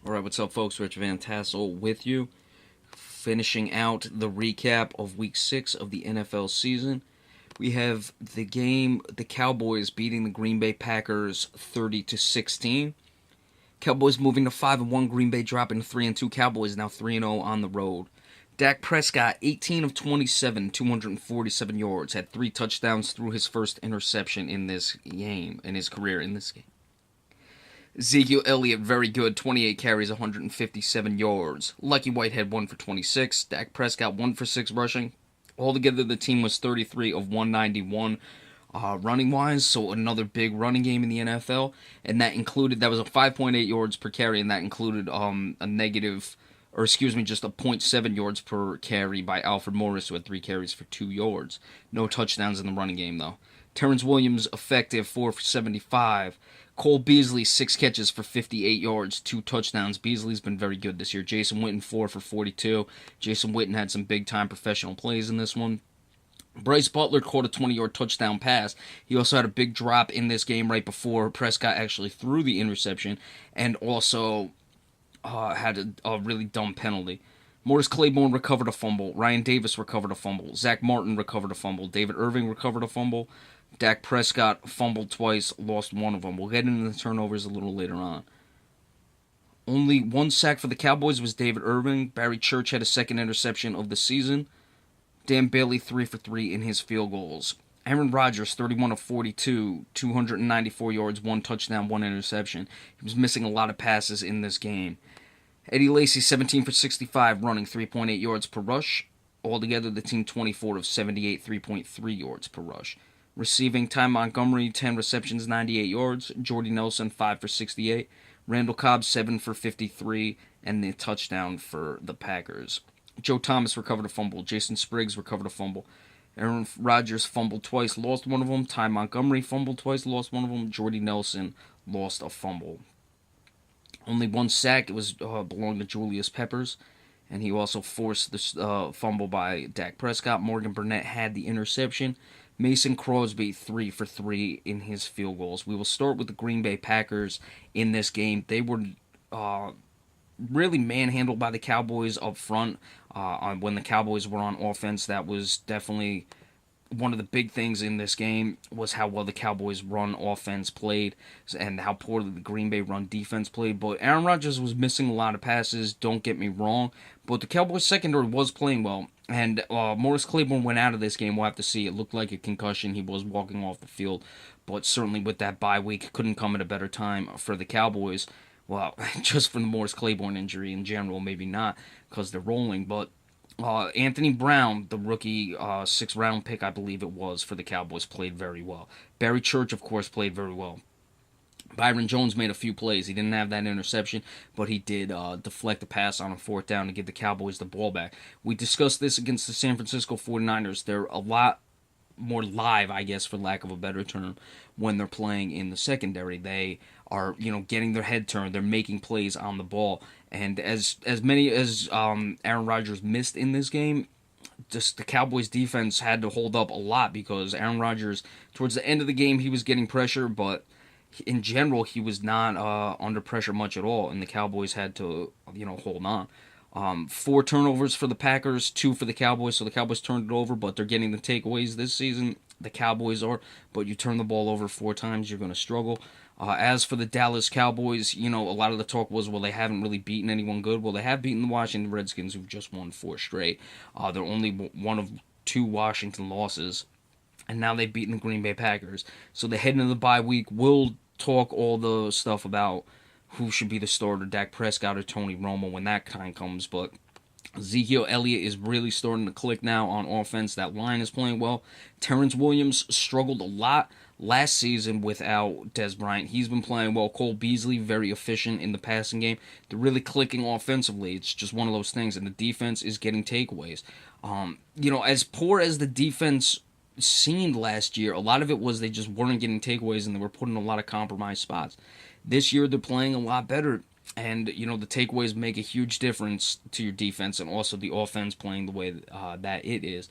Alright, what's up, folks? Rich Van Tassel with you. Finishing out the recap of Week 6 of the NFL season. We have the Cowboys beating the Green Bay Packers 30-16. Cowboys moving to 5-1, Green Bay dropping to 3-2. Cowboys now 3-0 on the road. Dak Prescott, 18 of 27, 247 yards, had 3 touchdowns through his first interception in this game, in his career in this game. Ezekiel Elliott, very good, 28 carries, 157 yards. Lucky Whitehead, 1 for 26. Dak Prescott, 1 for 6 rushing. Altogether, the team was 33 of 191 running-wise, so another big running game in the NFL. And that was a 5.8 yards per carry, and that included just a .7 yards per carry by Alfred Morris, who had 3 carries for 2 yards. No touchdowns in the running game, though. Terrence Williams, effective, 4 for 75. Cole Beasley, 6 catches for 58 yards, 2 touchdowns. Beasley's been very good this year. Jason Witten, 4 for 42. Jason Witten had some big-time professional plays in this one. Bryce Butler caught a 20-yard touchdown pass. He also had a big drop in this game right before Prescott actually threw the interception, and also had a really dumb penalty. Morris Claiborne recovered a fumble. Ryan Davis recovered a fumble. Zach Martin recovered a fumble. David Irving recovered a fumble. Dak Prescott fumbled twice, lost one of them. We'll get into the turnovers a little later on. Only 1 sack for the Cowboys was David Irving. Barry Church had a second interception of the season. Dan Bailey, 3 for 3 in his field goals. Aaron Rodgers, 31 of 42, 294 yards, 1 touchdown, 1 interception. He was missing a lot of passes in this game. Eddie Lacy, 17 for 65, running 3.8 yards per rush. Altogether, the team 24 of 78, 3.3 yards per rush. Receiving, Ty Montgomery, 10 receptions, 98 yards. Jordy Nelson, 5 for 68. Randall Cobb, 7 for 53, and the touchdown for the Packers. Joe Thomas recovered a fumble. Jason Spriggs recovered a fumble. Aaron Rodgers fumbled twice, lost one of them. Ty Montgomery fumbled twice, lost one of them. Jordy Nelson lost a fumble. Only 1 sack. It was belonged to Julius Peppers, and he also forced the fumble by Dak Prescott. Morgan Burnett had the interception. Mason Crosby, 3 for 3 in his field goals. We will start with the Green Bay Packers in this game. They were really manhandled by the Cowboys up front. When the Cowboys were on offense, that was definitely one of the big things in this game, was how well the Cowboys' run offense played and how poorly the Green Bay run defense played. But Aaron Rodgers was missing a lot of passes, don't get me wrong, but the Cowboys' secondary was playing well. And Morris Claiborne went out of this game. We'll have to see. It looked like a concussion. He was walking off the field. But certainly with that bye week, couldn't come at a better time for the Cowboys. Well, just for the Morris Claiborne injury in general, maybe not, because they're rolling. But Anthony Brown, the rookie 6th-round pick, I believe it was, for the Cowboys, played very well. Barry Church, of course, played very well. Byron Jones made a few plays. He didn't have that interception, but he did deflect a pass on a 4th down to give the Cowboys the ball back. We discussed this against the San Francisco 49ers. They're a lot more live, I guess, for lack of a better term, when they're playing in the secondary. They are, getting their head turned. They're making plays on the ball. And as many as Aaron Rodgers missed in this game, just the Cowboys defense had to hold up a lot, because Aaron Rodgers, towards the end of the game, he was getting pressure, but in general, he was not under pressure much at all, and the Cowboys had to, hold on. 4 turnovers for the Packers, 2 for the Cowboys, so the Cowboys turned it over, but they're getting the takeaways this season. The Cowboys are, but you turn the ball over 4 times, you're going to struggle. As for the Dallas Cowboys, a lot of the talk was, well, they haven't really beaten anyone good. Well, they have beaten the Washington Redskins, who've just won 4 straight. They're only one of 2 Washington losses. And now they've beaten the Green Bay Packers. So they head into the bye week. We'll talk all the stuff about who should be the starter, Dak Prescott or Tony Romo, when that time comes. But Ezekiel Elliott is really starting to click now on offense. That line is playing well. Terrence Williams struggled a lot last season without Dez Bryant. He's been playing well. Cole Beasley, very efficient in the passing game. They're really clicking offensively. It's just one of those things. And the defense is getting takeaways. As poor as the defense seemed last year, a lot of it was they just weren't getting takeaways and they were put in a lot of compromised spots. This year they're playing a lot better, and the takeaways make a huge difference to your defense, and also the offense playing the way that it is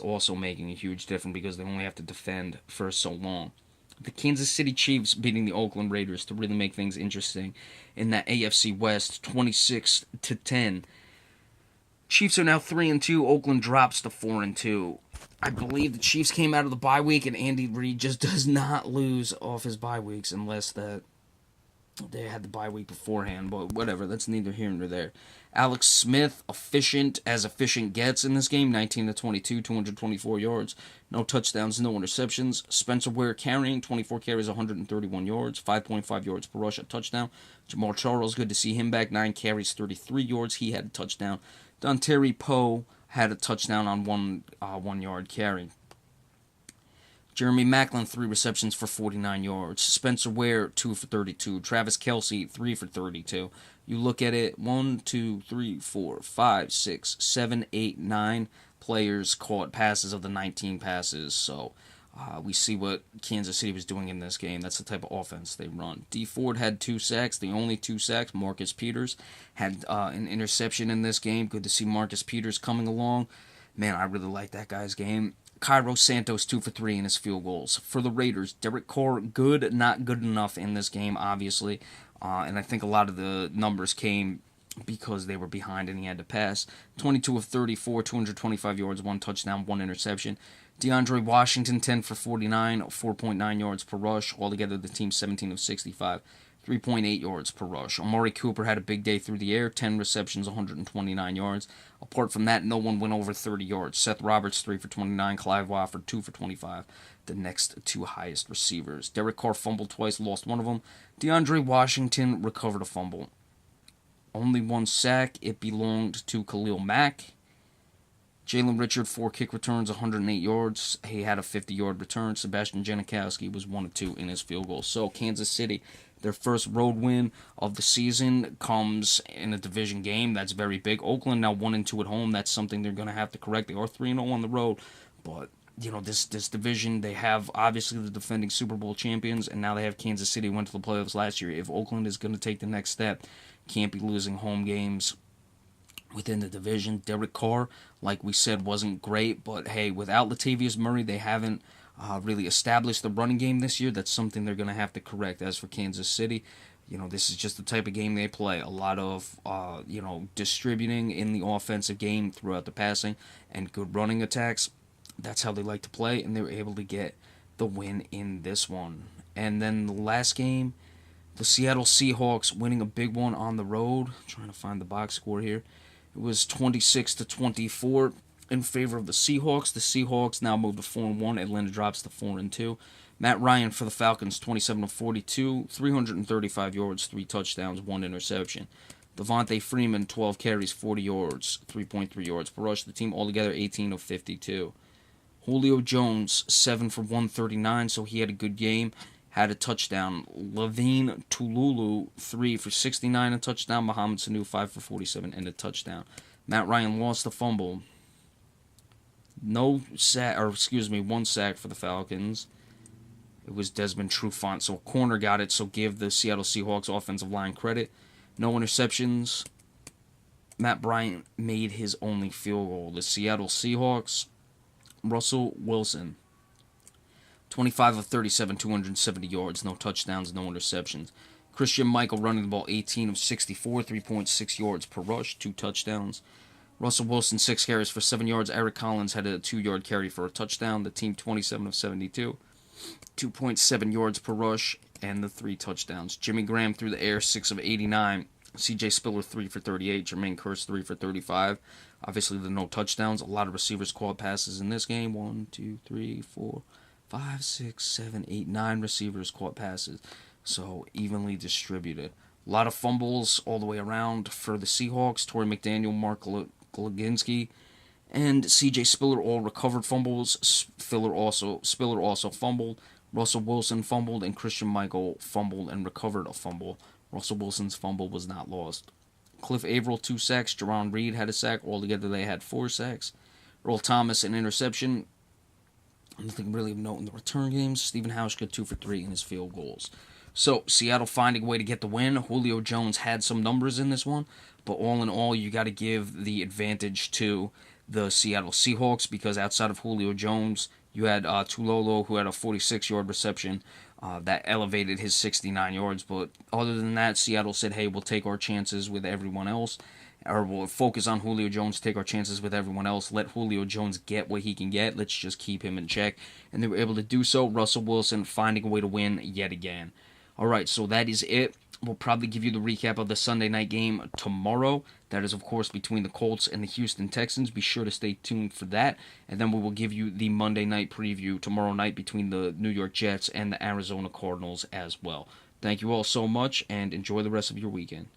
also making a huge difference, because they only have to defend for so long. The Kansas City Chiefs beating the Oakland Raiders to really make things interesting in that AFC West, 26-10. Chiefs are now 3-2. Oakland drops to 4-2. I believe the Chiefs came out of the bye week, and Andy Reid just does not lose off his bye weeks unless that they had the bye week beforehand. But whatever, that's neither here nor there. Alex Smith, efficient gets in this game, 19-22, 224 yards, no touchdowns, no interceptions. Spencer Ware carrying 24 carries, 131 yards, 5.5 yards per rush, a touchdown. Jamal Charles, good to see him back, 9 carries, 33 yards. He had a touchdown. Dontari Poe had a touchdown on one 1-yard carry. Jeremy Maclin, 3 receptions for 49 yards. Spencer Ware, 2 for 32. Travis Kelce, 3 for 32. You look at it, 1, 2, 3, 4, 5, 6, 7, 8, 9 players caught passes of the 19 passes. So we see what Kansas City was doing in this game. That's the type of offense they run. D Ford had 2 sacks, the only 2 sacks. Marcus Peters had an interception in this game. Good to see Marcus Peters coming along. Man, I really like that guy's game. Cairo Santos, 2 for 3 in his field goals. For the Raiders, Derek Carr, good, not good enough in this game, obviously. And I think a lot of the numbers came because they were behind and he had to pass. 22 of 34, 225 yards, 1 touchdown, 1 interception. DeAndre Washington, 10 for 49, 4.9 yards per rush. Altogether, the team 17 of 65, 3.8 yards per rush. Amari Cooper had a big day through the air, 10 receptions, 129 yards. Apart from that, no one went over 30 yards. Seth Roberts, 3 for 29, Clive Wofford, 2 for 25. The next 2 highest receivers. Derek Carr fumbled twice, lost one of them. DeAndre Washington recovered a fumble. Only 1 sack. It belonged to Khalil Mack. Jalen Richard, 4 kick returns, 108 yards. He had a 50-yard return. Sebastian Janikowski was 1 of 2 in his field goal. So Kansas City, their first road win of the season, comes in a division game. That's very big. Oakland now 1-2 at home. That's something they're going to have to correct. They are 3-0 on the road, but this division, they have obviously the defending Super Bowl champions, and now they have Kansas City, went to the playoffs last year. If Oakland is going to take the next step, can't be losing home games within the division. Derek Carr, like we said, wasn't great, but hey, without Latavius Murray, they haven't really established the running game this year. That's something they're going to have to correct. As for Kansas City, this is just the type of game they play. A lot of, distributing in the offensive game throughout the passing and good running attacks. That's how they like to play, and they were able to get the win in this one. And then the last game, the Seattle Seahawks winning a big one on the road. I'm trying to find the box score here. It was 26-24 in favor of the Seahawks. The Seahawks now move to 4-1. Atlanta drops to 4-2. Matt Ryan for the Falcons, 27-42, 335 yards, 3 touchdowns, 1 interception. Devontae Freeman, 12 carries, 40 yards, 3.3 yards per rush. The team altogether 18 of 52. Julio Jones, 7 for 139, so he had a good game. Had a touchdown. Levine Tululu, 3 for 69, a touchdown. Mohamed Sanu, 5 for 47, and a touchdown. Matt Ryan lost the fumble. 1 sack for the Falcons. It was Desmond Trufant, so a corner got it, so give the Seattle Seahawks offensive line credit. No interceptions. Matt Bryant made his only field goal. The Seattle Seahawks, Russell Wilson, 25 of 37, 270 yards, no touchdowns, no interceptions. Christian Michael running the ball, 18 of 64, 3.6 yards per rush, 2 touchdowns. Russell Wilson, 6 carries for 7 yards. Eric Collins had a 2-yard carry for a touchdown. The team 27 of 72, 2.7 yards per rush, and the 3 touchdowns. Jimmy Graham through the air, 6 of 89. C.J. Spiller, 3 for 38. Jermaine Kearse, 3 for 35. Obviously, the no touchdowns. A lot of receivers caught passes in this game. 1, 2, 3, 4, 5, 6, 7, 8, 9 receivers caught passes. So, evenly distributed. A lot of fumbles all the way around for the Seahawks. Torrey McDaniel, Mark Goliginski, and C.J. Spiller all recovered fumbles. Spiller also fumbled. Russell Wilson fumbled, and Christian Michael fumbled and recovered a fumble. Russell Wilson's fumble was not lost. Cliff Averill, 2 sacks. Jerron Reed had a sack. Altogether, they had 4 sacks. Earl Thomas, an interception. Nothing really of note in the return games. Stephen Hauschka, 2 for 3 in his field goals. So, Seattle finding a way to get the win. Julio Jones had some numbers in this one, but all in all, you got to give the advantage to the Seattle Seahawks, because outside of Julio Jones, you had Tulolo, who had a 46-yard reception. that elevated his 69 yards. But other than that, Seattle said, hey, we'll take our chances with everyone else. Or we'll focus on Julio Jones, take our chances with everyone else. Let Julio Jones get what he can get. Let's just keep him in check. And they were able to do so. Russell Wilson finding a way to win yet again. All right, so that is it. We'll probably give you the recap of the Sunday night game tomorrow. That is, of course, between the Colts and the Houston Texans. Be sure to stay tuned for that. And then we will give you the Monday night preview tomorrow night between the New York Jets and the Arizona Cardinals as well. Thank you all so much, and enjoy the rest of your weekend.